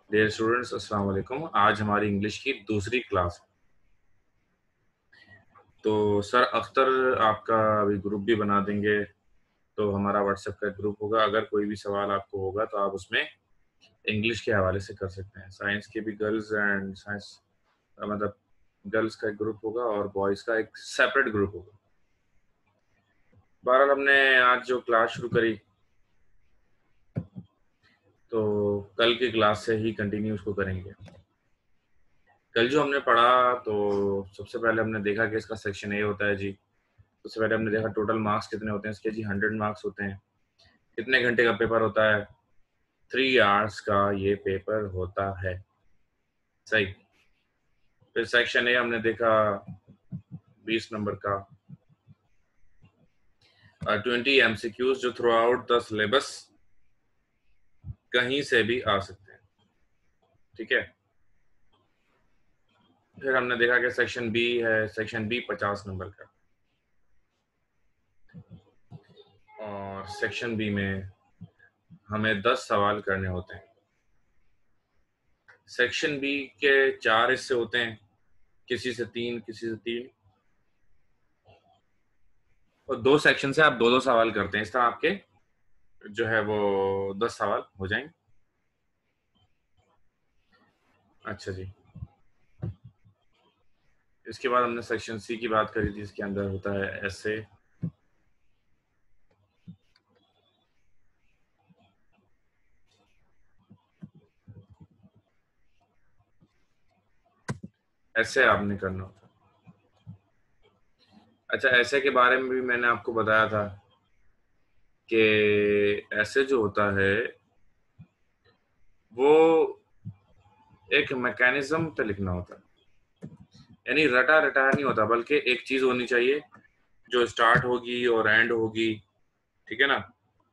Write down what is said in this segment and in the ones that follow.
Dear students, अस्सलाम वालेकुम। आज हमारी इंग्लिश की दूसरी क्लास है। तो सर अख्तर आपका अभी ग्रुप भी बना देंगे, तो हमारा व्हाट्सएप का ग्रुप होगा। अगर कोई भी सवाल आपको होगा तो आप उसमें इंग्लिश के हवाले से कर सकते हैं। साइंस के भी गर्ल्स एंड साइंस मतलब गर्ल्स का एक ग्रुप होगा और बॉयज़ का एक सेपरेट ग्रुप होगा। बहरहाल हमने आज जो क्लास शुरू करी, तो कल की क्लास से ही कंटिन्यू उसको करेंगे। कल जो हमने पढ़ा, तो सबसे पहले हमने देखा कि इसका सेक्शन ए होता है जी। उससे पहले हमने देखा टोटल मार्क्स कितने होते हैं इसके जी। 100 मार्क्स होते हैं। कितने घंटे का पेपर होता है? 3 आवर्स का ये पेपर होता है। सही। फिर सेक्शन ए हमने देखा 20 नंबर का, 20 एमसीक्यूज जो थ्रू आउट द सिलेबस कहीं से भी आ सकते हैं। ठीक है। फिर हमने देखा कि सेक्शन बी है, सेक्शन बी 50 नंबर का, और सेक्शन बी में हमें 10 सवाल करने होते हैं। सेक्शन बी के 4 हिस्से होते हैं, किसी से 3, किसी से 3, और 2 सेक्शन से आप 2-2 सवाल करते हैं। इस तरह आपके जो है वो 10 सवाल हो जाएंगे। अच्छा जी। इसके बाद हमने सेक्शन सी की बात करी थी। इसके अंदर होता है ऐसे। ऐसे आपने करना होता है। अच्छा, ऐसे के बारे में भी मैंने आपको बताया था कि ऐसे जो होता है वो एक मैकेनिज्म पे लिखना होता है, यानी रटा रटाया नहीं होता, बल्कि एक चीज होनी चाहिए जो स्टार्ट होगी और एंड होगी। ठीक है ना?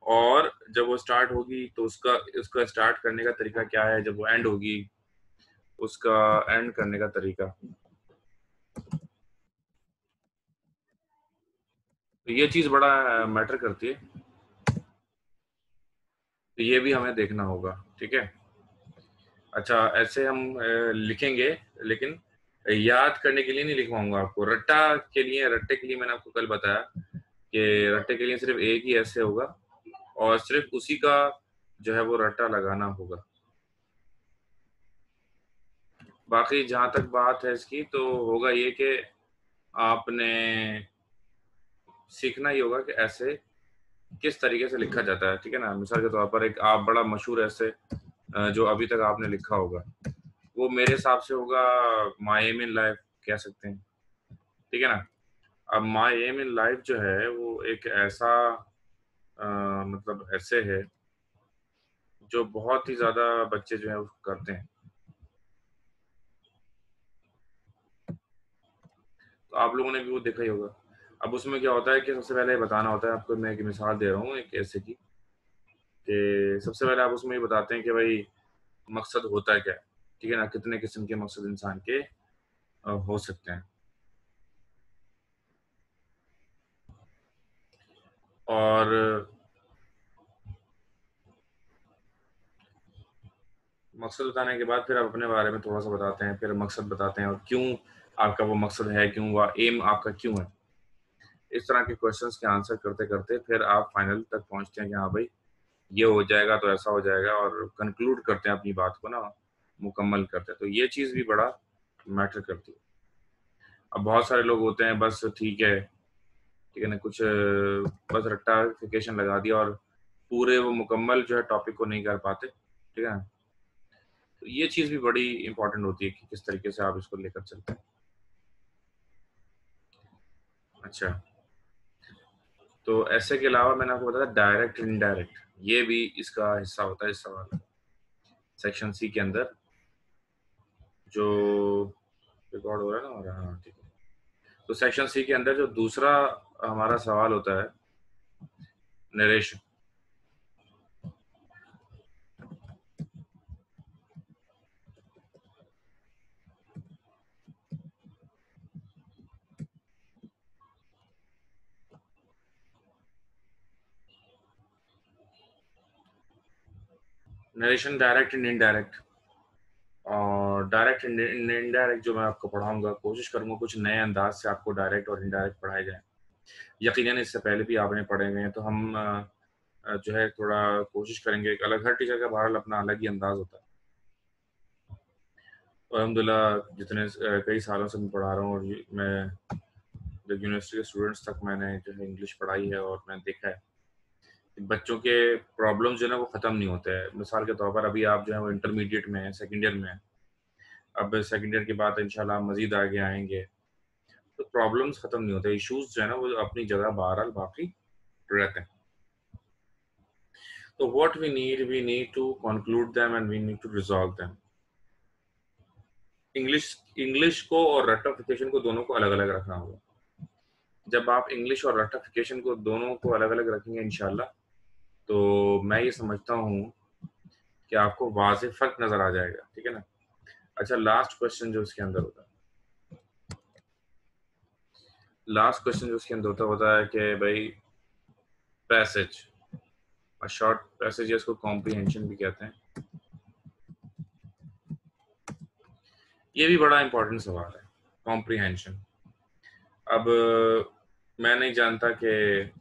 और जब वो स्टार्ट होगी तो उसका स्टार्ट करने का तरीका क्या है, जब वो एंड होगी उसका एंड करने का तरीका। तो ये चीज बड़ा मैटर करती है, तो ये भी हमें देखना होगा। ठीक है। अच्छा, ऐसे हम लिखेंगे, लेकिन याद करने के लिए नहीं लिखवाऊंगा आपको। रट्टा के लिए, रट्टे के लिए मैंने आपको कल बताया कि रट्टे के लिए सिर्फ एक ही ऐसे होगा और सिर्फ उसी का जो है वो रट्टा लगाना होगा। बाकी जहां तक बात है इसकी, तो होगा ये कि आपने सीखना ही होगा कि ऐसे किस तरीके से लिखा जाता है। ठीक है ना? मिसाल के तौर पर एक आप बड़ा मशहूर ऐसे जो अभी तक आपने लिखा होगा, वो मेरे हिसाब से होगा माई एम इन लाइफ, कह सकते हैं। ठीक है ना? अब माई एम इन लाइफ जो है वो एक ऐसा मतलब ऐसे है जो बहुत ही ज्यादा बच्चे जो है उसको करते हैं। तो आप लोगों ने भी वो देखा ही होगा। अब उसमें क्या होता है कि सबसे पहले बताना होता है आपको। मैं एक मिसाल दे रहा हूँ एक ऐसे की, कि सबसे पहले आप उसमें ये बताते हैं कि भाई मकसद होता है क्या है। ठीक है ना? कितने किस्म के मकसद इंसान के हो सकते हैं। और मकसद बताने के बाद फिर आप अपने बारे में थोड़ा सा बताते हैं, फिर मकसद बताते हैं और क्यों आपका वो मकसद है, क्यों वह एम आपका क्यों है। इस तरह के क्वेश्चंस के आंसर करते करते फिर आप फाइनल तक पहुंचते हैं कि हाँ भाई ये हो जाएगा तो ऐसा हो जाएगा, और कंक्लूड करते हैं अपनी बात को ना, मुकम्मल करते हैं। तो ये चीज़ भी बड़ा मैटर करती है। अब बहुत सारे लोग होते हैं बस ठीक है ना, कुछ बस रट्टाफिकेशन लगा दिया और पूरे वो मुकम्मल जो है टॉपिक को नहीं कर पाते। ठीक है ना? तो ये चीज़ भी बड़ी इंपॉर्टेंट होती है कि किस तरीके से आप इसको लेकर चलते हैं। अच्छा, तो ऐसे के अलावा मैंने आपको बताया डायरेक्ट इनडायरेक्ट, ये भी इसका हिस्सा होता है इस सवाल का। सेक्शन सी के अंदर जो रिकॉर्ड हो रहा है ना हमारा, हाँ ठीक है। तो सेक्शन सी के अंदर जो दूसरा हमारा सवाल होता है, narration. Narration direct and indirect. और डायरेक्ट एंड इनडायरेक्ट जो मैं आपको पढ़ाऊंगा, कोशिश करूंगा कुछ नए अंदाज से आपको डायरेक्ट और इनडायरेक्ट पढ़ाए जाए। यकीनन इससे पहले भी आपने पढ़े हुए हैं, तो हम जो है थोड़ा कोशिश करेंगे। एक अलग, हर टीचर का बहरहाल अपना अलग ही अंदाज होता है। और अल्हम्दुलिल्लाह जितने कई सालों से मैं पढ़ा रहा हूँ, और मैं जब यूनिवर्सिटी के स्टूडेंट्स तक मैंने जो है इंग्लिश पढ़ाई है, और मैंने देखा है कि बच्चों के प्रॉब्लम्स जो है ना वो ख़त्म नहीं होते हैं। मिसाल के तौर पर अभी आप जो है वो इंटरमीडिएट में हैं, सेकंड ईयर में हैं। अब सेकंड ईयर के बाद इंशाल्लाह मज़ीद आगे आएँगे, तो प्रॉब्लम्स ख़त्म नहीं होते। इश्यूज़ जो है ना वो अपनी जगह बहरहाल बाकी रहते हैं। तो what we need to conclude them and we need to resolve them. English English को और रट्टाफिकेशन को दोनों को अलग-अलग रखना होगा। जब आप इंग्लिश और रट्टाफिकेशन को दोनों को अलग-अलग रखेंगे इंशाल्लाह, तो मैं ये समझता हूँ कि आपको वाज़ेह फ़र्क नज़र आ जाएगा, ठीक है ना? अच्छा, लास्ट क्वेश्चन जो इसके अंदर होता है, होता है कि भाई पैसेज, शॉर्ट पैसेज या इसको कॉम्प्रिहेंशन भी कहते हैं। ये भी बड़ा इंपॉर्टेंट सवाल है, कॉम्प्रिहेंशन। अब मैं नहीं जानता कि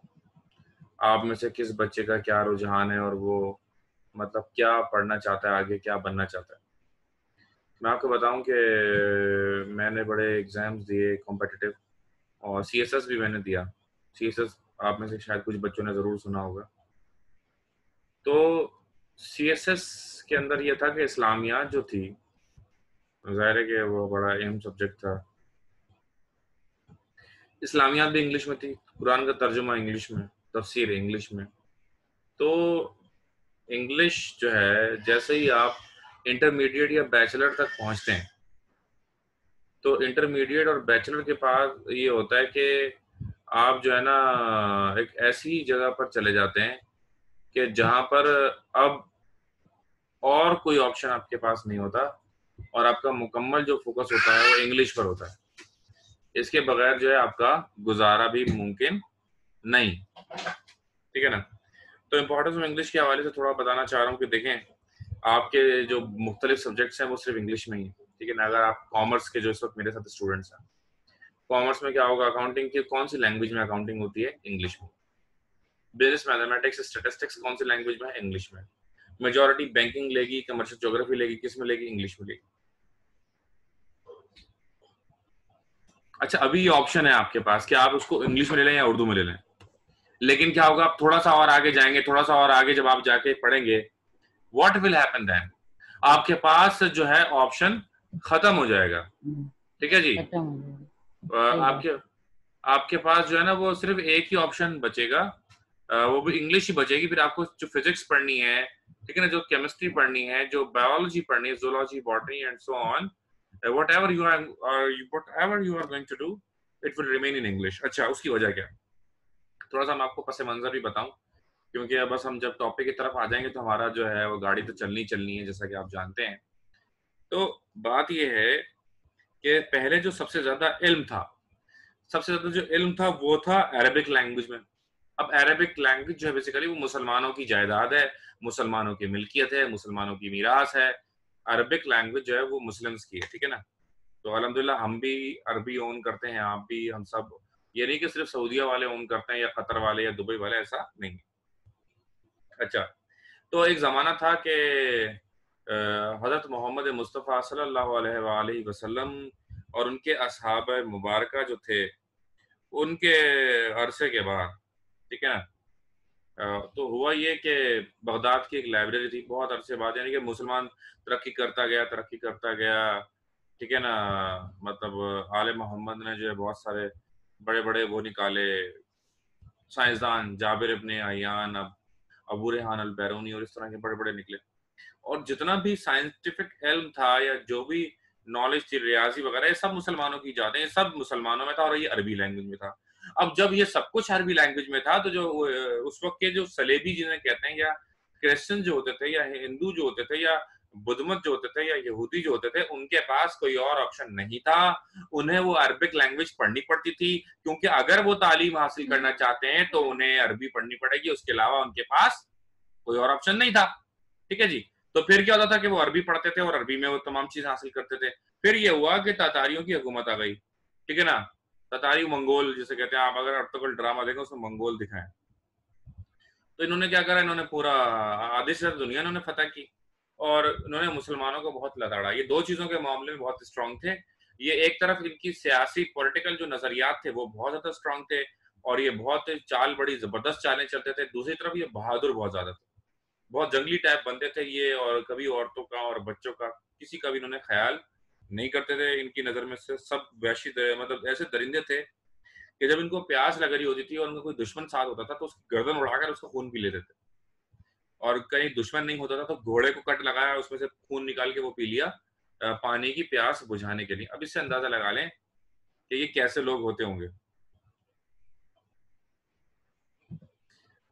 आप में से किस बच्चे का क्या रुझान है, और वो मतलब क्या पढ़ना चाहता है, आगे क्या बनना चाहता है। मैं आपको बताऊं कि मैंने बड़े एग्ज़ाम्स दिए कॉम्पिटिटिव, और सीएसएस भी मैंने दिया। सीएसएस आप में से शायद कुछ बच्चों ने ज़रूर सुना होगा। तो सीएसएस के अंदर ये था कि इस्लामियात जो थी, ज़ाहिर है कि वो बड़ा अहम सब्जेक्ट था। इस्लामियात भी इंग्लिश में थी, कुरान का तर्जुमा इंग्लिश में, तफसीर इंग्लिश में। तो इंग्लिश जो है, जैसे ही आप इंटरमीडिएट या बैचलर तक पहुंचते हैं, तो इंटरमीडिएट और बैचलर के पास ये होता है कि आप जो है ना एक ऐसी जगह पर चले जाते हैं कि जहां पर अब और कोई ऑप्शन आपके पास नहीं होता, और आपका मुकम्मल जो फोकस होता है वो इंग्लिश पर होता है। इसके बगैर जो है आपका गुजारा भी मुमकिन नहीं, ठीक है ना? तो इम्पोर्टेंस ऑफ इंग्लिश के हवाले से थोड़ा बताना चाह रहा हूँ कि देखें, आपके जो मुख्तलिफ सब्जेक्ट्स हैं वो सिर्फ इंग्लिश में ही है, ठीक है ना? अगर आप कॉमर्स के जो इस वक्त मेरे साथ स्टूडेंट्स हैं, कॉमर्स में क्या होगा, अकाउंटिंग की कौन सी लैंग्वेज में अकाउंटिंग होती है? इंग्लिश में। बिजनेस मैथमेटिक्स स्टैटिस्टिक्स कौन सी लैंग्वेज में है? इंग्लिश में। मेजॉरिटी बैंकिंग लेगी, कमर्शियल ज्योग्राफी लेगी, किस में लेगी? इंग्लिश में लेगी। अच्छा, अभी ये ऑप्शन है आपके पास कि आप उसको इंग्लिश में ले लें या उर्दू में ले लें, लेकिन क्या होगा, आप थोड़ा सा और आगे जाएंगे, थोड़ा सा और आगे जब आप जाके पढ़ेंगे, व्हाट विल हैपन देन, आपके पास जो है ऑप्शन खत्म हो जाएगा, ठीक है जी? खत्म हो जाएगा। सही बात। आपके आपके पास जो है ना वो सिर्फ एक ही ऑप्शन बचेगा, वो भी इंग्लिश ही बचेगी। फिर आपको जो फिजिक्स पढ़नी है, ठीक है ना, जो केमिस्ट्री पढ़नी है, जो बायोलॉजी पढ़नी है, zoology, botany and so on, whatever you are going to do, it will remain in English। अच्छा, उसकी वजह क्या? थोड़ा सा मैं आपको पस मंजर भी बताऊं, क्योंकि अब बस हम जब टॉपिक की तरफ आ जाएंगे तो हमारा जो है वो गाड़ी तो चलनी चलनी है, जैसा कि आप जानते हैं। तो बात यह है कि पहले जो सबसे ज्यादा इल्म था, सबसे ज्यादा जो इल्म था वो था अरबिक लैंग्वेज में। अब अरबिक लैंग्वेज जो है बेसिकली वो मुसलमानों की जायदाद है, मुसलमानों की मिल्कियत है, मुसलमानों की मीरास है। अरबिक लैंग्वेज जो है वो मुस्लिम्स की है, ठीक है ना? तो अल्हम्दुलिल्लाह हम भी अरबी ओन करते हैं, आप भी, हम सब। ये नहीं कि सिर्फ सऊदीया वाले ओन करते हैं या कतर वाले या दुबई वाले, ऐसा नहीं। अच्छा, तो एक ज़माना था कि हज़रत मोहम्मद मुस्तफ़ा सल्लल्लाहु अलैहि वसल्लम और उनके असहाब मुबारका जो थे, उनके अरसे के बाद, ठीक है ना, तो हुआ ये कि बगदाद की एक लाइब्रेरी थी बहुत अरसे बाद, यानी कि मुसलमान तरक्की करता गया, तरक्की करता गया, ठीक है ना? मतलब आले मोहम्मद ने जो है बहुत सारे बड़े बड़े वो निकाले, साइंसदान, जाबिर इब्ने अय्यान, अब अबू रेहान अल बैरूनी, और इस तरह के बड़े बड़े निकले। और जितना भी साइंटिफिक इल्म था या जो भी नॉलेज थी, रियाजी वगैरह, ये सब मुसलमानों की जाते हैं, सब मुसलमानों में था, और ये अरबी लैंग्वेज में था। अब जब ये सब कुछ अरबी लैंग्वेज में था, तो जो उस वक्त के जो सलेबी जिन्हें कहते हैं, या क्रिश्चियन जो होते थे, या हिंदू जो होते थे, या बुद्धमत जो होते थे, या यहूदी जो होते थे, उनके पास कोई और ऑप्शन नहीं था। उन्हें वो अरबिक लैंग्वेज पढ़नी पड़ती थी, क्योंकि अगर वो तालीम हासिल करना चाहते हैं तो उन्हें अरबी पढ़नी पड़ेगी, उसके अलावा उनके पास कोई और ऑप्शन नहीं था, ठीक है जी? तो फिर क्या होता था कि वो अरबी पढ़ते थे और अरबी में वो तमाम चीजें हासिल करते थे। फिर ये हुआ कि तातारियों की हुकूमत आ गई, ठीक है ना, तातारी मंगोल जिसे कहते हैं, आप अगर अर्तुगरुल ड्रामा देखो उसमें मंगोल दिखाएं। तो इन्होंने क्या करा, इन्होंने पूरा आधी से ज्यादा दुनिया इन्होंने फतह की और इन्होंने मुसलमानों को बहुत लताड़ा। ये दो चीजों के मामले में बहुत स्ट्रांग थे। ये एक तरफ इनकी सियासी पॉलिटिकल जो नजरियात थे वो बहुत ज्यादा स्ट्रांग थे और ये बहुत चाल, बड़ी जबरदस्त चालें चलते थे। दूसरी तरफ ये बहादुर बहुत ज्यादा थे, बहुत जंगली टाइप बनते थे ये, और कभी औरतों का और बच्चों का किसी का भी इन्होंने ख्याल नहीं करते थे। इनकी नजर में से सब वैशी मतलब ऐसे दरिंदे थे कि जब इनको प्यास लग रही होती थी और उनका कोई दुश्मन साथ होता था तो उसकी गर्दन उड़ाकर उसका खून पी लेते थे, और कहीं दुश्मन नहीं होता था तो घोड़े को कट लगाया, उसमें से खून निकाल के वो पी लिया पानी की प्यास बुझाने के लिए। अब इससे अंदाजा लगा लें कि ये कैसे लोग होते होंगे।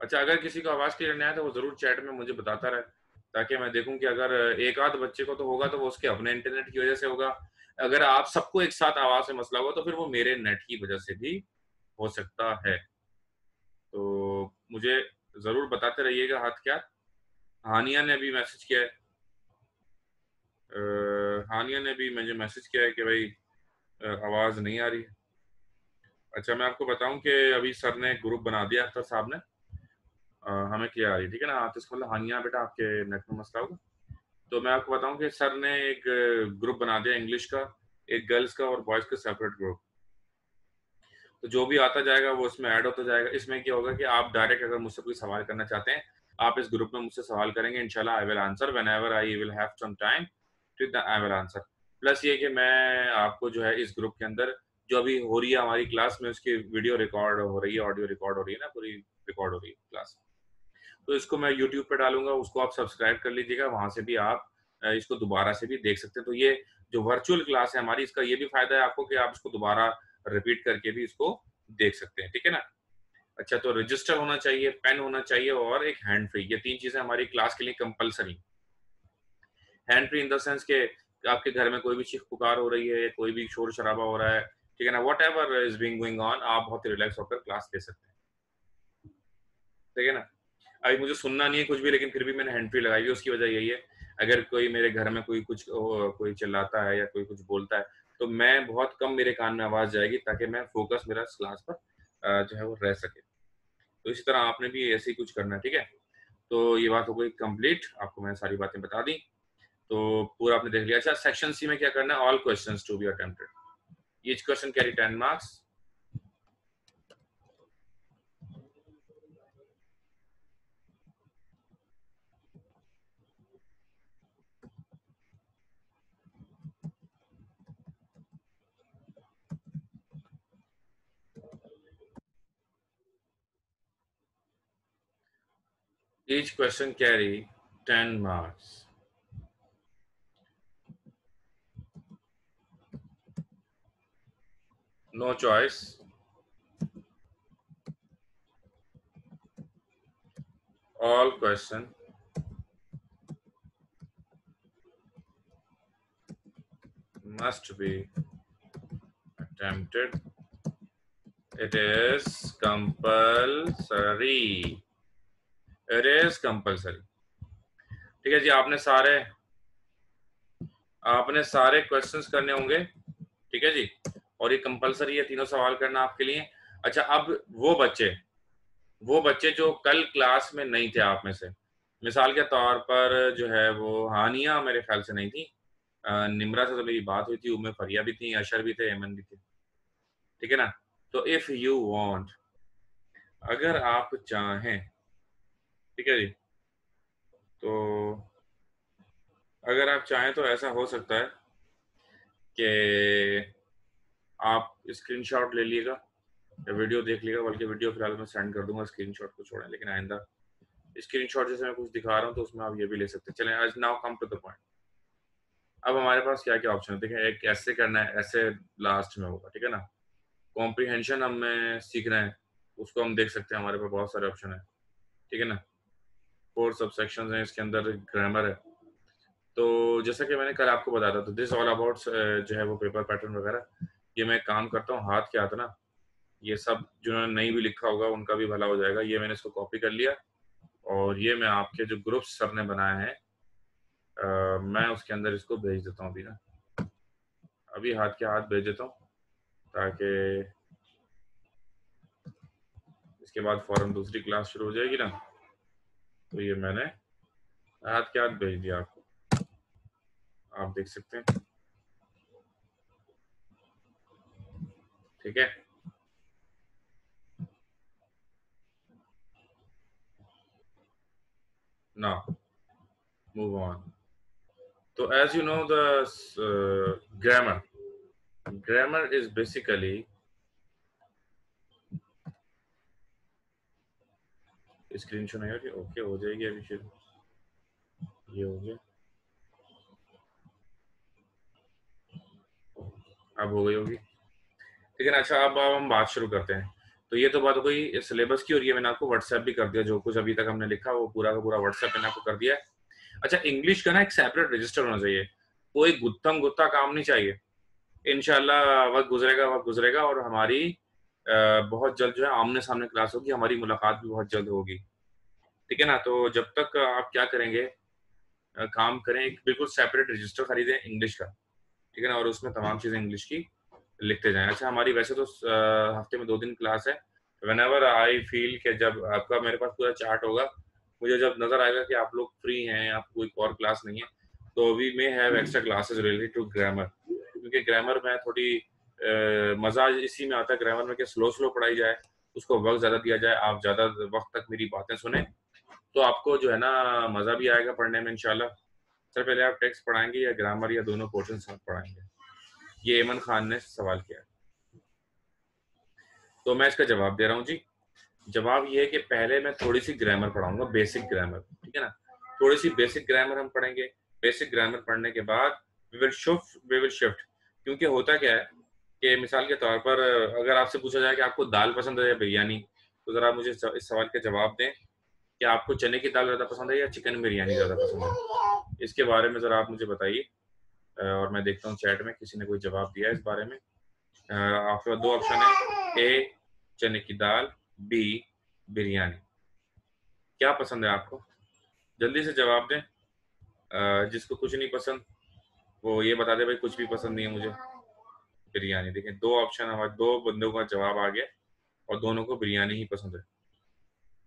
अच्छा, अगर किसी को आवाज क्लियर नहीं आया तो वो जरूर चैट में मुझे बताता रहे, ताकि मैं देखूं कि अगर एक आध बच्चे को तो होगा तो वो उसके अपने इंटरनेट की वजह से होगा। अगर आप सबको एक साथ आवाज में मसला हुआ तो फिर वो मेरे नेट की वजह से भी हो सकता है। तो मुझे जरूर बताते रहिएगा हाथ क्या। हानिया ने भी मैसेज किया है, हानिया ने भी मुझे मैसेज किया है कि भाई आवाज नहीं आ रही है। अच्छा, मैं आपको बताऊं कि अभी सर ने ग्रुप बना दिया, अख्तर साहब ने, हमें क्लियर आ रही है, ठीक है ना। तो इसका मतलब हानिया बेटा आपके नेट में मसला होगा। तो मैं आपको बताऊं कि सर ने एक ग्रुप बना दिया इंग्लिश का, एक गर्ल्स का और बॉयज का सेपरेट ग्रुप। तो जो भी आता जाएगा वो उसमें ऐड होता जाएगा। इसमें क्या होगा कि आप डायरेक्ट अगर मुझसे कोई सवाल करना चाहते हैं, आप इस ग्रुप में मुझसे सवाल करेंगे, इंशाल्लाह I will answer whenever I will have some time to the I will answer. Plus ये कि मैं आपको जो है इस ग्रुप के अंदर जो अभी हो रही है हमारी क्लास में, उसकी वीडियो रिकॉर्ड हो रही है, ऑडियो रिकॉर्ड हो रही है ना, पूरी रिकॉर्ड हो रही है क्लास। तो इसको मैं यूट्यूब पे डालूंगा, उसको आप सब्सक्राइब कर लीजिएगा, वहां से भी आप इसको दोबारा से भी देख सकते हैं। तो ये जो वर्चुअल क्लास है हमारी, इसका ये भी फायदा है आपको कि आप इसको दोबारा रिपीट करके भी इसको देख सकते हैं, ठीक है ना। अच्छा, तो रजिस्टर होना चाहिए, पेन होना चाहिए और एक हैंड फ्री, ये तीन चीजें हमारी क्लास के लिए compulsory. Hand free in the sense के आपके घर में कोई भी चीख पुकार हो रही है, कोई भी शोर शराबा हो रहा है, ठीक है ना, what ever is being going on, आप बहुत रिलैक्स होकर क्लास ले सकते हैं, ठीक है ना। अभी मुझे सुनना नहीं है कुछ भी, लेकिन फिर भी मैंने हैंड फ्री लगाई हुई है। उसकी वजह यही है, अगर कोई मेरे घर में कोई कुछ कोई चिल्लाता है या कोई कुछ बोलता है तो मैं बहुत कम, मेरे कान में आवाज जाएगी, ताकि मैं फोकस मेरा क्लास पर जो है वो रह सके। तो इसी तरह आपने भी ऐसे ही कुछ करना है, ठीक है। तो ये बात हो गई कंप्लीट, आपको मैंने सारी बातें बता दी, तो पूरा आपने देख लिया। अच्छा, सेक्शन सी में क्या करना है, all questions to be attempted, each question carry 10 marks. Each question carry 10 marks. No choice. All question must be attempted. It is compulsory. It is compulsory. ठीक है जी, आपने सारे क्वेश्चंस करने होंगे, ठीक है जी, और ये कंपलसरी है तीनों सवाल करना आपके लिए। अच्छा, अब वो बच्चे जो कल क्लास में नहीं थे आप में से, मिसाल के तौर पर जो है वो हानिया मेरे ख्याल से नहीं थी, निम्रा से तो मेरी बात हुई थी, उम्मे फरिया भी थी, अशर भी थे, एमन भी थे, ठीक है ना। तो इफ यू वांट, अगर आप चाहें, ठीक है जी, तो अगर आप चाहें तो ऐसा हो सकता है कि आप स्क्रीनशॉट ले लीजिएगा या वीडियो देख लीजिएगा, बल्कि वीडियो फिलहाल मैं सेंड कर दूंगा, स्क्रीनशॉट को छोड़ें, लेकिन आइंदा स्क्रीनशॉट जैसे मैं कुछ दिखा रहा हूँ तो उसमें आप ये भी ले सकते हैं। चलें, आज now come to the point. अब हमारे पास क्या क्या ऑप्शन है, देखें, एक ऐसे करना है, ऐसे लास्ट में होगा, ठीक है ना। कॉम्प्रीहेंशन हमें सीखना है, उसको हम देख सकते हैं, हमारे पास बहुत सारे ऑप्शन है, ठीक है ना। 4 सबसेक्शंस हैं इसके अंदर, ग्रामर है। तो जैसा कि मैंने कल आपको बताया था, तो दिस ऑल अबाउट जो है वो पेपर पैटर्न वगैरह, ये मैं काम करता हूँ हाथ के हाथ ना। ये सब जिन्होंने नहीं भी लिखा होगा उनका भी भला हो जाएगा। ये मैंने इसको कॉपी कर लिया और ये मैं आपके जो ग्रुप्स सर ने बनाए हैं मैं उसके अंदर इसको भेज देता हूँ अभी ना, अभी हाथ के हाथ भेज देता हूँ, ताकि इसके बाद फौरन दूसरी क्लास शुरू हो जाएगी ना। तो ये मैंने हाथ के हाथ भेज दिया आपको, आप देख सकते हैं। ठीक है, नाउ मूव ऑन। तो as you know the grammar is basically, screen show नहीं हो रही, ओके हो जाएगी अभी शुरू, ये हो गया, अब हो गई होगी। ठीक है ना। अच्छा, अब हम बात शुरू करते हैं। तो ये तो बात हो गई सिलेबस की, और ये मैंने आपको व्हाट्सएप भी कर दिया, जो कुछ अभी तक हमने लिखा वो पूरा का पूरा व्हाट्सएप मैंने आपको कर दिया है। अच्छा, इंग्लिश का ना एक सेपरेट रजिस्टर होना चाहिए, कोई गुत्थम गुत्ता काम नहीं चाहिए। इंशाल्लाह वक्त गुजरेगा और हमारी बहुत जल्द जो है आमने सामने क्लास होगी, हमारी मुलाकात भी बहुत जल्द होगी। ठीक है ना। तो जब तक आप क्या करेंगे, काम करें, एक बिल्कुल सेपरेट रजिस्टर खरीदें इंग्लिश का। ठीक है ना, और उसमें तमाम चीजें इंग्लिश की लिखते जाएं। अच्छा, हमारी वैसे तो हफ्ते में 2 दिन क्लास है। व्हेनेवर आई फील कि जब आपका मेरे पास पूरा चार्ट होगा, मुझे जब नजर आएगा कि आप लोग फ्री हैं, आपको कोई और क्लास नहीं है, तो we may have extra classes related to grammar. क्योंकि ग्रामर में थोड़ी मजा इसी में आता है ग्रामर में कि स्लो स्लो पढ़ाई जाए, उसको वक्त ज्यादा दिया जाए, आप ज्यादा वक्त तक मेरी बातें सुने, तो आपको जो है ना मजा भी आएगा पढ़ने में इंशाल्लाह। सर पहले आप टेक्स्ट पढ़ाएंगे या ग्रामर, या दोनों पोर्शन साथ पढ़ाएंगे? ये एमन खान ने सवाल किया है, तो मैं इसका जवाब दे रहा हूँ जी। जवाब ये है कि पहले मैं थोड़ी सी ग्रामर पढ़ाऊंगा, बेसिक ग्रामर। ठीक है ना, थोड़ी सी बेसिक ग्रामर हम पढ़ेंगे। बेसिक ग्रामर पढ़ने के बाद वी विल शिफ्ट। क्योंकि होता क्या है कि मिसाल के तौर पर अगर आपसे पूछा जाए कि आपको दाल पसंद है या बिरयानी, तो जरा मुझे इस सवाल का जवाब दें कि आपको चने की दाल ज्यादा पसंद है या चिकन बिरयानी ज्यादा पसंद है। इसके बारे में जरा आप मुझे बताइए, और मैं देखता हूँ चैट में किसी ने कोई जवाब दिया है इस बारे में। आपके पास 2 ऑप्शन है, ए चने की दाल, बी बिरयानी। क्या पसंद है आपको? जल्दी से जवाब दें। जिसको कुछ नहीं पसंद वो ये बता दे भाई कुछ भी पसंद नहीं है मुझे, बिरयानी। देखें 2 ऑप्शन, हमारे 2 बंदों का जवाब आ गया और दोनों को बिरयानी ही पसंद है।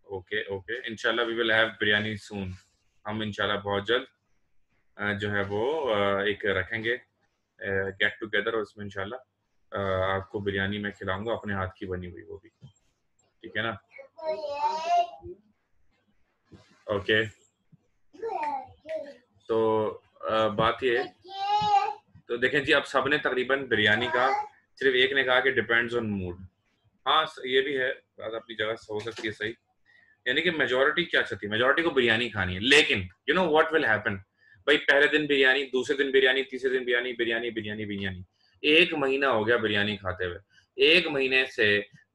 ओके ओके, इंशाल्लाह वी विल हैव बिरयानी सून। हम इंशाल्लाह बहुत जल्द जो है वो एक रखेंगे गेट टुगेदर, और उसमें इंशाल्लाह आपको बिरयानी मैं खिलाऊंगा, अपने हाथ की बनी हुई वो भी। ठीक है ना। ओके, तो बात ये है, तो देखें जी, अब सबने तकरीबन बिरयानी कहा, सिर्फ एक ने कहा कि डिपेंड्स ऑन मूड। हाँ, ये भी है, बात अपनी जगह हो सकती है सही। यानी कि मेजोरिटी क्या चाहती है, मेजोरिटी को बिरयानी खानी है, लेकिन you know what will happen, भाई पहले दिन बिरयानी, दूसरे दिन बिरयानी, तीसरे दिन बिरयानी, बिरयानी बिरयानी बिरयानी, 1 महीना हो गया बिरयानी खाते हुए। 1 महीने से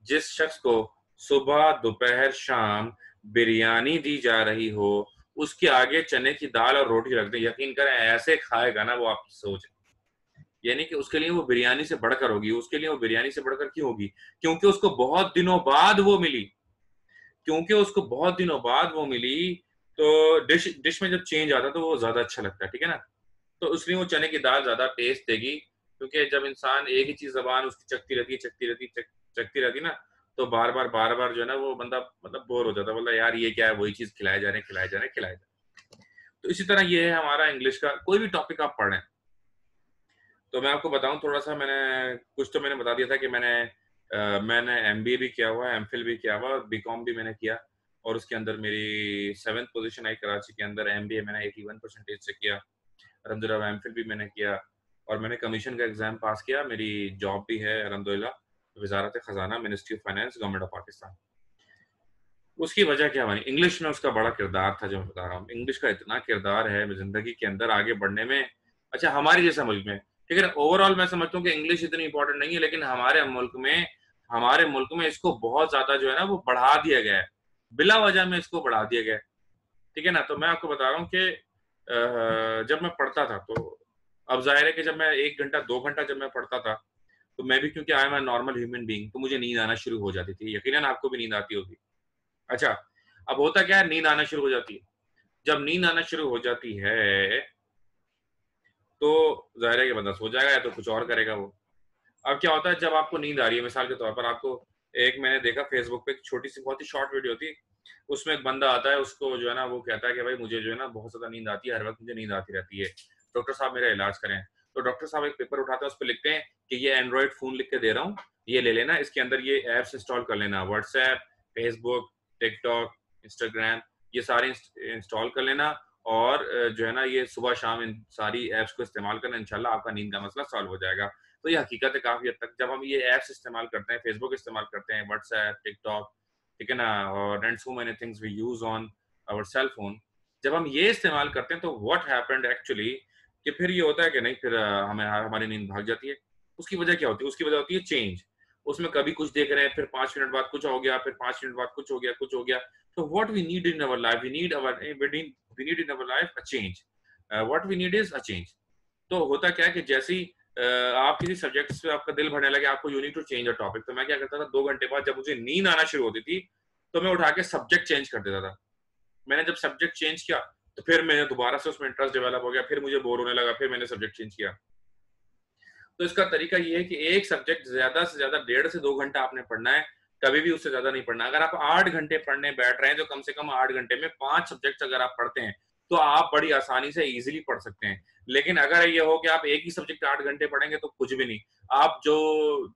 जिस शख्स को सुबह दोपहर शाम बिरयानी दी जा रही हो, उसके आगे चने की दाल और रोटी रख दें, यकीन करें ऐसे खाएगा ना वो, आपकी सोच है। यानी कि उसके लिए वो बिरयानी से बढ़कर होगी, उसके लिए वो बिरयानी से बढ़कर क्यों होगी? क्योंकि उसको बहुत दिनों बाद वो मिली, क्योंकि उसको बहुत दिनों बाद वो मिली, तो डिश डिश में जब चेंज आता है तो वो ज्यादा अच्छा लगता है। ठीक है ना। तो इसलिए वो चने की दाल ज्यादा टेस्ट देगी, क्योंकि जब इंसान एक ही चीज जबान उसकी चखती रहती ना, तो बार बार जो है ना वो बंदा मतलब बोर हो जाता है, बोलता यार ये क्या है, वही चीज खिलाए जा रहे हैं खिलाए जा रहे हैं खिलाए जा रहे हैं। तो इसी तरह ये है हमारा इंग्लिश का, कोई भी टॉपिक आप पढ़ें। तो मैं आपको बताऊं थोड़ा सा, मैंने कुछ तो मैंने बता दिया था कि मैंने एमबीए भी किया हुआ है, एमफिल भी किया हुआ है, और बीकॉम भी मैंने किया, और उसके अंदर मेरी 7th पोजीशन आई कराची के अंदर। एमबीए मैंने 81% से किया, अलहमदुलिल्लाह। एमफिल भी मैंने किया, और मैंने कमीशन का एग्जाम पास किया। मेरी जॉब भी है अलहमदुलिल्लाह, वजारत खजाना, ministry of finance, government of Pakistan. उसकी वजह क्या बनी? इंग्लिश में उसका बड़ा किरदार था, जो मैं बता रहा हूँ। इंग्लिश का इतना किरदार है जिंदगी के अंदर आगे बढ़ने में। अच्छा, हमारे जैसा मुल्क में, ठीक है ना, ओवरऑल मैं समझता हूँ कि इंग्लिश इतनी इंपॉर्टेंट नहीं है, लेकिन हमारे मुल्क में इसको बहुत ज्यादा जो है ना वो बढ़ा दिया गया है, बिला वजह में इसको बढ़ा दिया गया है। ठीक है ना। तो मैं आपको बता रहा हूँ कि जब मैं पढ़ता था, तो अब जाहिर है कि जब मैं 1 घंटा 2 घंटा जब मैं पढ़ता था, तो मैं भी, क्योंकि I am a normal human being, तो मुझे नींद आना शुरू हो जाती थी। यकीनन आपको भी नींद आती होगी। अच्छा, अब होता क्या है, नींद आना शुरू हो जाती है। जब नींद आना शुरू हो जाती है, तो ज़ाहिर है कि बंदा सो जाएगा या तो कुछ और करेगा वो। अब क्या होता है जब आपको नींद आ रही है, मिसाल के तौर पर आपको एक मैंने देखा फेसबुक पे एक छोटी-सी बहुत ही शॉर्ट वीडियो थी, उसमें एक बंदा आता है, उसको जो है ना वो कहता है कि भाई मुझे जो है ना बहुत ज़्यादा नींद आती है, हर वक़्त मुझे नींद आती रहती है। डॉक्टर साहब मेरा इलाज करें। तो डॉक्टर साहब एक पेपर उठाते हैं, उसपे लिखते हैं कि ये एंड्रॉइड फ़ोन लिख के दे रहा हूँ, ये ले लेना, इसके अंदर ये ऐप्स इंस्टॉल कर लेना, व्हाट्सऐप, फेसबुक, टिकटॉक, इंस्टाग्राम, ये सारे इंस्टॉल कर लेना और जो है ना ये सुबह-शाम इन सारी ऐप्स को इस्तेमाल करना, इंशाल्लाह आपका नींद का मसला सॉल्व हो जाएगा। तो ये हकीकत है काफ़ी हद तक, जब हम ये ऐप्स इस्तेमाल करते हैं, फेसबुक इस्तेमाल करते हैं, व्हाट्सऐप, टिकटॉक, ठीक है ना? और and so many things we use on our cell phone. जब हम ये इस्तेमाल करते हैं तो व्हाट हैपेंड एक्चुअली कि फिर ये होता है कि नहीं फिर हमें हमारी नींद भाग जाती है। उसकी वजह क्या होती है? उसकी वजह होती है चेंज। उसमें कभी कुछ देख रहे हैं, फिर 5 मिनट बाद कुछ हो गया, फिर 5 मिनट बाद कुछ हो गया, कुछ हो गया। So what we need in our life, we need in our life a change. What we need is a change. तो होता क्या है कि जैसे ही आप किसी सब्जेक्ट से आपका दिल भरने लगे, आपको you need to change a topic. तो मैं क्या करता था 2 घंटे बाद जब मुझे नींद आना शुरू होती थी, तो मैं उठा के सब्जेक्ट चेंज कर देता था। मैंने जब सब्जेक्ट चेंज किया, तो फिर मैंने दोबारा से उसमें इंटरेस्ट डेवलप हो गया, फिर मुझे बोर होने लगा, फिर मैंने सब्जेक्ट चेंज किया। तो इसका तरीका ये है कि एक सब्जेक्ट ज़्यादा से ज़्यादा 1.5 से 2 घंटा आपने पढ़ना है, कभी भी उससे ज़्यादा नहीं पढ़ना। अगर आप 8 घंटे पढ़ने बैठ रहे हैं, तो कम से कम 8 घंटे में 5 सब्जेक्ट्स अगर आप पढ़ते हैं, तो आप बड़ी आसानी से ईज़िली पढ़ सकते हैं। लेकिन अगर ये हो कि आप एक ही सब्जेक्ट 8 घंटे पढ़ेंगे, तो कुछ भी नहीं। आप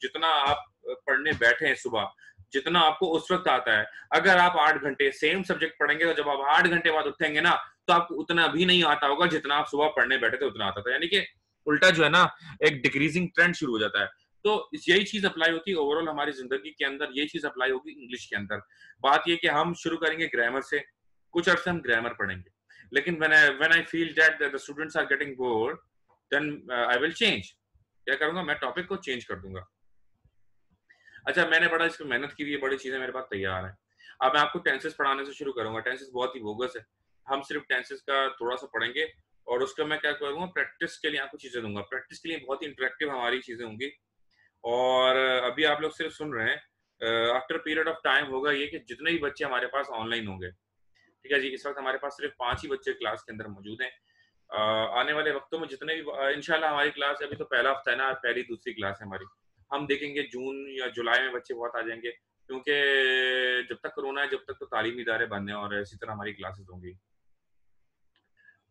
जितना आप पढ़ने बैठे हैं सुबह, जितना आपको उस वक़्त आता है, अगर आप 8 घंटे सेम सब्जेक्ट पढ़ेंगे, तो जब आप 8 घंटे बाद उठेंगे ना, तो आपको उतना भी नहीं आता होगा, जितना आप सुबह पढ़ने बैठे थे, उतना आता था। यानी कि उल्टा जो है ना एक डिक्रीजिंग ट्रेंड शुरू हो जाता है। तो यही चीज अप्लाई होती है ओवरऑल हमारी जिंदगी के अंदर, यही चीज अप्लाई होगी इंग्लिश के अंदर। बात ये कि हम शुरू करेंगे ग्रामर से, कुछ अर्से हम ग्रामर पढ़ेंगे, लेकिन when I feel that the students are getting bored, then I will change. क्या करूंगा मैं? टॉपिक को चेंज कर दूंगा। अच्छा, मैंने बड़ा इसमें मेहनत की हुई है, बड़ी चीजें मेरे पास तैयार हैं। अब मैं आपको टेंसेस पढ़ाने से शुरू करूंगा। टेंसेस बहुत ही बोगस है, हम सिर्फ टेंसेस का थोड़ा सा पढ़ेंगे और उसका मैं क्या करूंगा, प्रैक्टिस के लिए आपको चीजें दूंगा। प्रैक्टिस के लिए बहुत ही इंटरेक्टिव हमारी चीजें होंगी। और अभी आप लोग सिर्फ सुन रहे हैं, आफ्टर पीरियड ऑफ टाइम होगा ये कि जितने भी बच्चे हमारे पास ऑनलाइन होंगे, ठीक है जी, इस वक्त हमारे पास सिर्फ 5 ही बच्चे क्लास के अंदर मौजूद हैं। आने वाले वक्तों में जितने भी इंशाल्लाह हमारी क्लास, अभी तो पहला हफ्ता है ना, पहली दूसरी क्लास है हमारी। हम देखेंगे जून या जुलाई में बच्चे बहुत आ जाएंगे, क्योंकि जब तक कोरोना है, जब तक तो तालीमी इदारे बंद हैं और इसी तरह हमारी क्लासेस होंगी।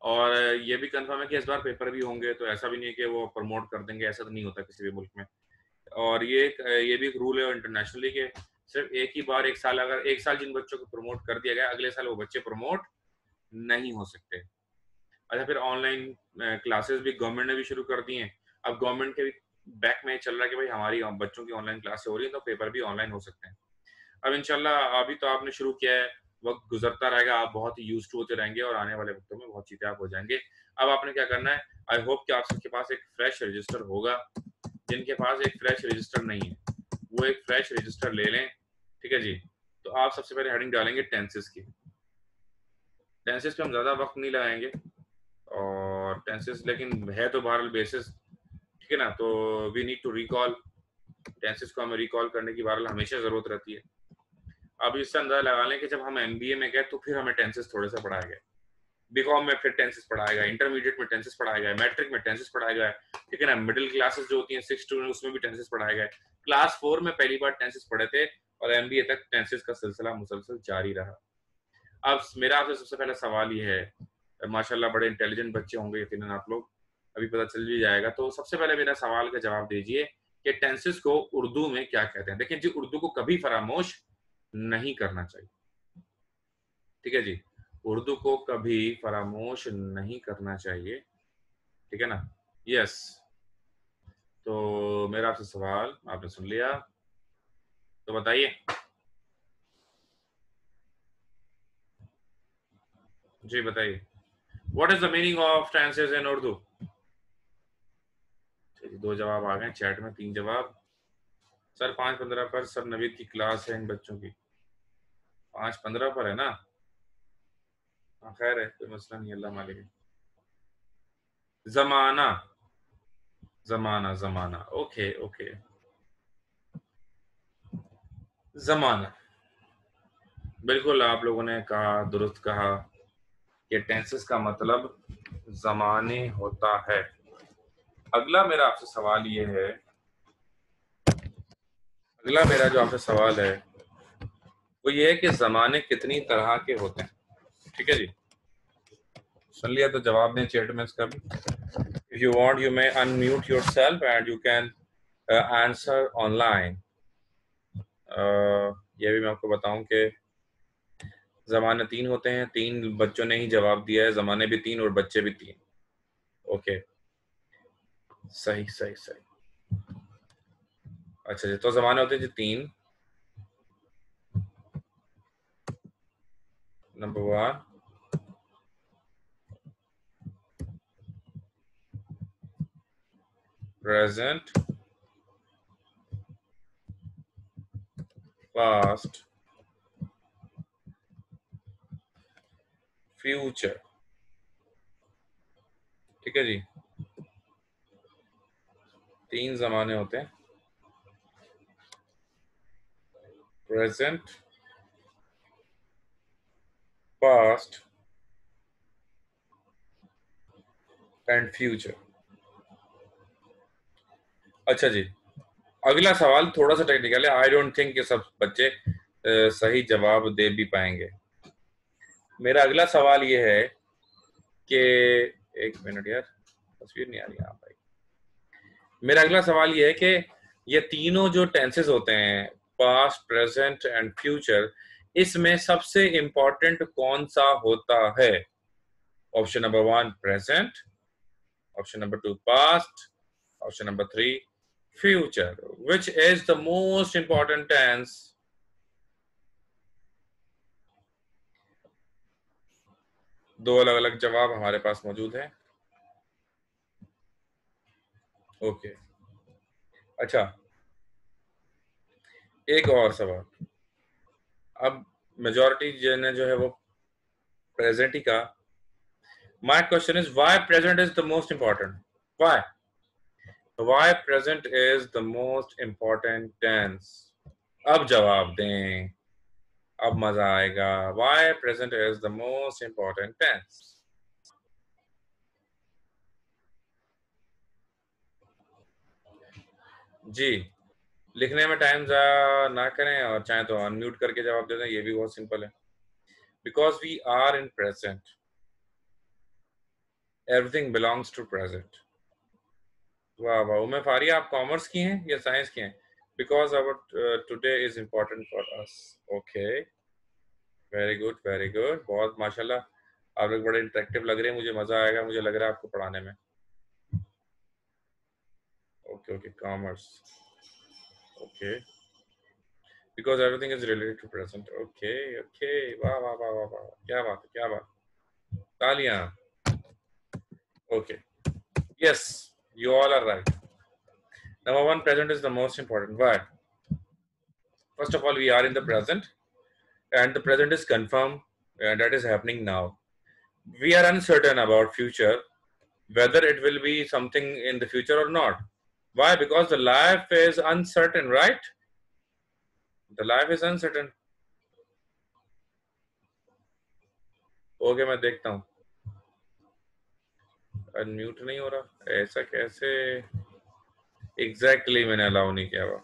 और ये भी कंफर्म है कि इस बार पेपर भी होंगे, तो ऐसा भी नहीं है कि वो प्रमोट कर देंगे, ऐसा तो नहीं होता किसी भी मुल्क में। और ये भी एक रूल है इंटरनेशनली कि सिर्फ एक ही बार, एक साल, अगर एक साल जिन बच्चों को प्रमोट कर दिया गया, अगले साल वो बच्चे प्रमोट नहीं हो सकते। अच्छा, फिर ऑनलाइन क्लासेस भी गवर्नमेंट ने भी शुरू कर दी हैं। अब गवर्नमेंट के भी बैक में चल रहा है कि भाई हमारी बच्चों की ऑनलाइन क्लासेस हो रही है, तो पेपर भी ऑनलाइन हो सकते हैं। अब इंशाल्लाह अभी तो आपने शुरू किया है, वक्त गुजरता रहेगा, आप बहुत ही यूज्ड टू होते रहेंगे और आने वाले वक्तों में बहुत चीजें आप हो जाएंगे। अब आपने क्या करना है, आई होप कि आप सबके पास एक फ्रेश रजिस्टर होगा। जिनके पास एक फ्रेश रजिस्टर नहीं है, वो एक फ्रेश रजिस्टर ले लें, ठीक है जी। तो आप सबसे पहले हेडिंग डालेंगे टेंसेस की। टेंसेस पे हम ज़्यादा वक्त नहीं लगाएंगे, और टेंसेस लेकिन है तो बहरहाल बेसिस, ठीक है ना। तो we need to recall, tenses को हमें रिकॉल करने की बहरहाल हमेशा ज़रूरत रहती है। अब इससे अंदाजा लगा लें कि जब हम एमबीए में गए तो फिर हमें टेंसेस थोड़े से पढ़ाए गए, बीकॉम में फिर टेंसेस पढ़ाया गया, इंटरमीडिएट में टेंसेस पढ़ाया गया, मैट्रिक में टेंसेस पढ़ाया गया, ठीक है ना। मिडिल क्लासेस जो होती हैं 6 टू, उसमें भी टेंसेस पढ़ाए गए। क्लास 4 में पहली बार टेंसेस पढ़े थे, और एमबीए तक टेंसेस का सिलसिला मुसलसल जारी रहा। अब मेरा आपसे सबसे पहला सवाल ये है, माशाल्लाह बड़े इंटेलिजेंट बच्चे होंगे यकीनन आप लोग, अभी पता चल भी जाएगा। तो सबसे पहले मेरा सवाल का जवाब दीजिए कि टेंसेस को उर्दू में क्या कहते हैं। देखिए जी, उर्दू को कभी फरामोश नहीं करना चाहिए, ठीक है जी। उर्दू को कभी फरामोश नहीं करना चाहिए, ठीक है ना। यस। तो मेरा आपसे सवाल आपने सुन लिया, तो बताइए जी, बताइए what is the meaning of tenses इन उर्दू। चलिए, 2 जवाब आ गए चैट में, 3 जवाब। सर 5:15 पर सर नवीद की क्लास है इन बच्चों की। 5:15 पर है ना? हाँ, खैर है, कोई मसला नहीं, अल्लाह मालिक है। जमाना, जमाना, जमाना, ओके ओके। जमाना, बिल्कुल आप लोगों ने कहा, दुरुस्त कहा कि टेंसेस का मतलब जमाने होता है। अगला मेरा आपसे सवाल ये है, अगला मेरा जो आपसे सवाल है वो ये है कि ज़माने कितनी तरह के होते हैं। ठीक है जी, सुन लिया तो जवाब दें चैट में इसका भी। If you want you may unmute yourself and you can answer online. ये भी मैं आपको बताऊं कि ज़माने 3 होते हैं, 3 बच्चों ने ही जवाब दिया है, ज़माने भी 3 और बच्चे भी 3। ओके, सही सही सही। अच्छा जी, तो ज़माने होते हैं जी 3। Number 1 present, past, future. ठीक है जी, 3 ज़माने होते हैं, प्रेजेंट, पास्ट एंड फ्यूचर। अच्छा जी, अगला सवाल थोड़ा सा टेक्निकल है। आई डोंट थिंक कि सब बच्चे सही जवाब दे भी पाएंगे। मेरा अगला सवाल ये है कि, एक मिनट यार, तस्वीर नहीं आ रही यहाँ भाई। मेरा अगला सवाल ये है कि ये तीनों जो टेंसेस होते हैं, पास्ट, प्रेजेंट एंड फ्यूचर, इसमें सबसे इंपॉर्टेंट कौन सा होता है? Option number 1 present, option number 2 past, option number 3 future. Which is the most important tense? दो अलग अलग जवाब हमारे पास मौजूद है। ओके, अच्छा, एक और सवाल। अब मेजॉरिटी ने जो है वो प्रेजेंट ही कहा। My question is why present is the most important? Why present is the most important tense? अब जवाब दें, अब मजा आएगा। Why present is the most important tense? जी, लिखने में टाइम ज़ाया ना करें और चाहे तो अनम्यूट करके जवाब दे दें, ये भी बहुत सिंपल है। Because we are in present, everything belongs to present. वाह वाह, उम्मे फारिया, आप कॉमर्स की हैं या साइंस की हैं? Because our today is important for us. Okay, very good very good, बहुत माशाल्लाह। आप लोग बड़े इंटरेक्टिव लग रहे हैं, मुझे मजा आएगा, मुझे लग रहा है आपको पढ़ाने में। Okay okay, commerce, okay, because everything is related to present. Okay okay, वाह वाह वाह वाह वाह, क्या बात है, क्या बात, तालियां। Okay, yes, you all are right. Number 1, present is the most important. Why? First of all, we are in the present, and the present is confirmed, and that is happening now. We are uncertain about future, whether it will be something in the future or not. Why? Because the life is uncertain, right? The life is uncertain. Okay, मैं देखता हूँ। Unmute नहीं हो रहा, ऐसा कैसे? Exactly मैंने allow नहीं किया हुआ।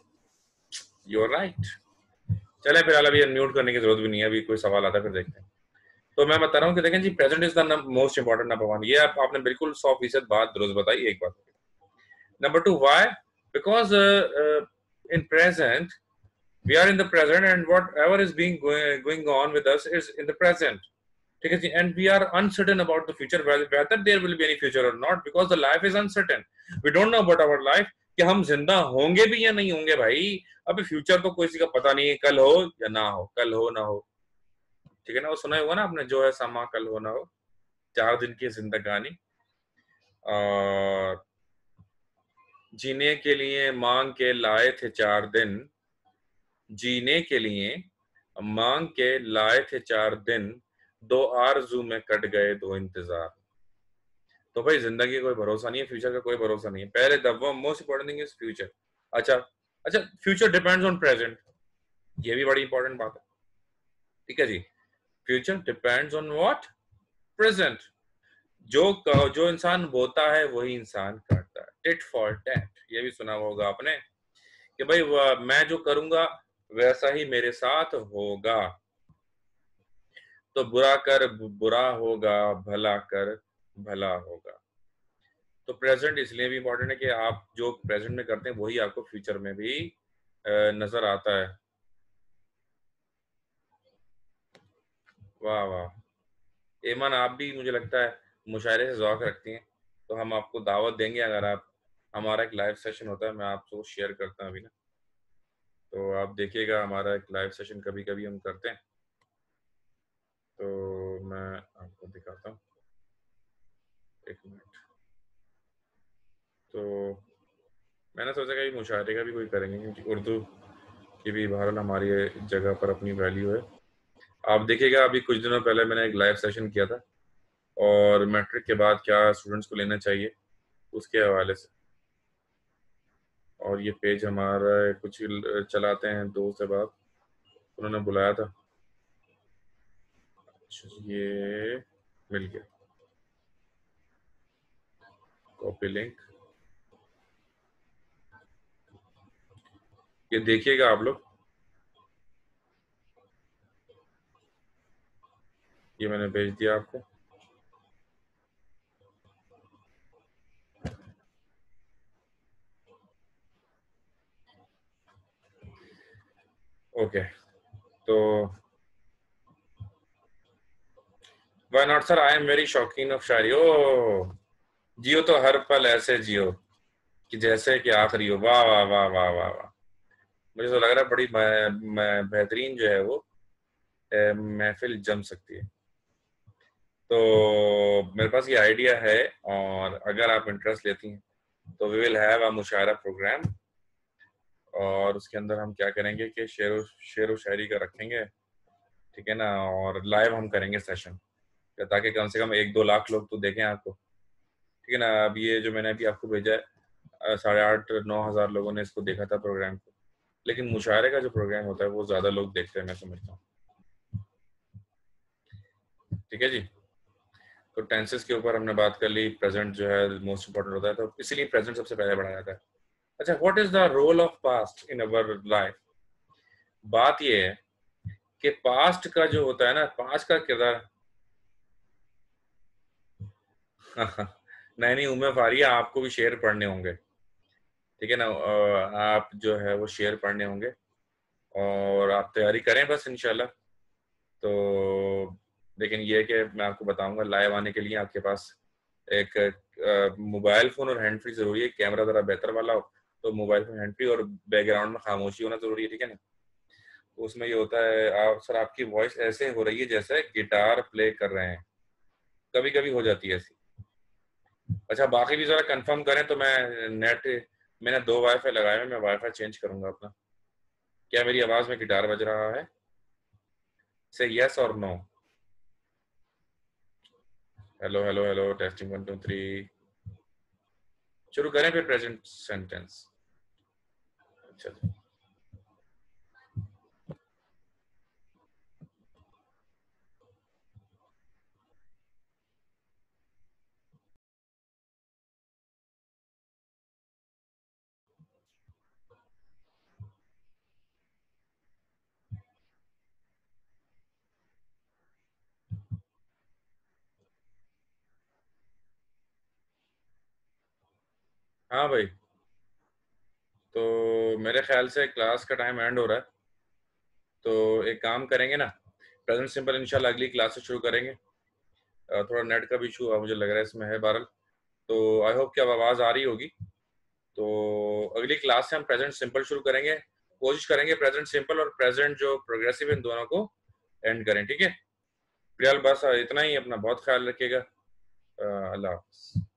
You're right. चले फिलहाल अभी अनम्यूट करने की जरूरत भी नहीं है, अभी कोई सवाल आता है फिर देखते हैं। तो मैं बता रहा हूँ कि देखें जी, present is the most important, number 1। ये आपने बिल्कुल 100% बात दुरुस्त बताई। एक बात, number 2, why? Because in present we are in the present and whatever is being going on with us is in the present. ठीक है जी, and we are uncertain about the future, whether there will be any future और not, because the life is uncertain. We don't know about our life कि हम जिंदा होंगे भी या नहीं होंगे भाई। अभी फ्यूचर तो किसी का पता नहीं है, कल हो या ना हो, कल हो ना हो। ठीक है ना, वो सुना हुआ ना आपने, जो है समा कल हो ना हो, 4 दिन की जिंदगानी। और जीने के लिए मांग के लाए थे 4 दिन, जीने के लिए मांग के लाए थे 4 दिन, 2 आरज़ू में कट गए 2 इंतजार। तो भाई जिंदगी का कोई भरोसा नहीं है, फ्यूचर का कोई भरोसा नहीं है। पहले the most important thing is future. अच्छा अच्छा, फ्यूचर डिपेंड्स ऑन प्रेजेंट, ये भी बड़ी इंपॉर्टेंट बात है। ठीक है जी, future depends on what? Present. जो इंसान बोता है वही इंसान काटता है। टिट फॉर टैट, ये भी सुना होगा आपने कि भाई मैं जो करूंगा वैसा ही मेरे साथ होगा। तो बुरा कर बुरा होगा, भला कर भला होगा। तो प्रेजेंट इसलिए भी इम्पोर्टेंट है कि आप जो प्रेजेंट में करते हैं वही आपको फ्यूचर में भी नजर आता है। वाह वाह, एमन आप भी मुझे लगता है मुशायरे से ज़ौक़ रखती हैं, तो हम आपको दावत देंगे अगर आप, हमारा एक लाइव सेशन होता है, मैं आपको शेयर करता हूँ अभी ना, तो आप देखिएगा हमारा एक लाइव सेशन कभी कभी हम करते हैं, तो मैं आपको दिखाता हूँ, एक मिनट। तो मैंने सोचा कि मुशायरे का भी कोई करेंगे क्योंकि उर्दू की भी बहरहाल हमारी जगह पर अपनी वैल्यू है। आप देखिएगा अभी कुछ दिनों पहले मैंने एक लाइव सेशन किया था और मैट्रिक के बाद क्या स्टूडेंट्स को लेना चाहिए उसके हवाले से, और ये पेज हमारा कुछ चलाते हैं दोस्त अहबाब, उन्होंने बुलाया था। ये मिल गया, कॉपी लिंक, ये देखिएगा आप लोग, ये मैंने भेज दिया आपको। ओके, तो why not sir, I am very शौकीन ऑफ शायरी। ओ जियो तो हर पल ऐसे जियो कि जैसे कि आखिरी हो। वाह वाह वाह वाह वाह वाह, मुझे तो लग रहा है बड़ी बेहतरीन जो है वो महफिल जम सकती है। तो मेरे पास ये आइडिया है, और अगर आप इंटरेस्ट लेती हैं तो we will have a mushaira programme, और उसके अंदर हम क्या करेंगे कि शेर व शायरी का रखेंगे, ठीक है ना, और लाइव हम करेंगे सेशन, ताकि कम से कम 1-2 लाख लोग तो देखें आपको, ठीक है ना। अब ये जो मैंने अभी आपको भेजा है 8,500-9,000 लोगों ने इसको देखा था प्रोग्राम को, लेकिन मुशायरे का जो प्रोग्राम होता है वो ज़्यादा लोग देखते हैं, मैं समझता हूँ। ठीक है जी, तो टेंसेस के ऊपर हमने बात कर ली, प्रेजेंट जो है मोस्ट इंपॉर्टेंट होता है, तो इसीलिए प्रेजेंट सबसे पहले बढ़ाया जाता है। अच्छा, what is the role of past in our life? बात ये है कि पास्ट का जो होता है ना, पास्ट का किरदार नहीं नहीं, उम्र फारिया आपको भी शेर पढ़ने होंगे, ठीक है ना, आप जो है वो शेर पढ़ने होंगे और आप तैयारी करें बस इंशाल्लाह। तो लेकिन ये है कि मैं आपको बताऊंगा लाइव आने के लिए आपके पास एक मोबाइल फोन और हैंड फ्री जरूरी है, कैमरा जरा बेहतर वाला हो तो मोबाइल फोन हैंड फ्री, और बैकग्राउंड में खामोशी होना जरूरी है, ठीक है ना। तो उसमें ये होता है, आप सर आपकी वॉइस ऐसे हो रही है जैसे गिटार प्ले कर रहे हैं, कभी कभी हो जाती है ऐसी। अच्छा, बाकी भी जरा कंफर्म करें तो मैं नेट, मैंने 2 वाईफाई लगाए हैं, मैं वाईफाई चेंज करूंगा अपना। क्या मेरी आवाज में गिटार बज रहा है? से यस और no. Hello hello hello, testing 1 2 3। शुरू करें फिर प्रेजेंट सेंटेंस। अच्छा, हाँ भाई, तो मेरे ख्याल से क्लास का टाइम एंड हो रहा है, तो एक काम करेंगे ना, प्रेजेंट सिंपल इंशाल्लाह अगली क्लास से शुरू करेंगे। थोड़ा नेट का भी इशू मुझे लग रहा है इसमें है बहरहाल, तो आई होप कि अब आवाज़ आ रही होगी। तो अगली क्लास से हम प्रेजेंट सिंपल शुरू करेंगे, कोशिश करेंगे प्रेजेंट सिंपल और प्रेजेंट जो प्रोग्रेसिव इन दोनों को एंड करें, ठीक है। फिलहाल बस इतना ही, अपना बहुत ख्याल रखिएगा। अल्लाह हाफ़िज़।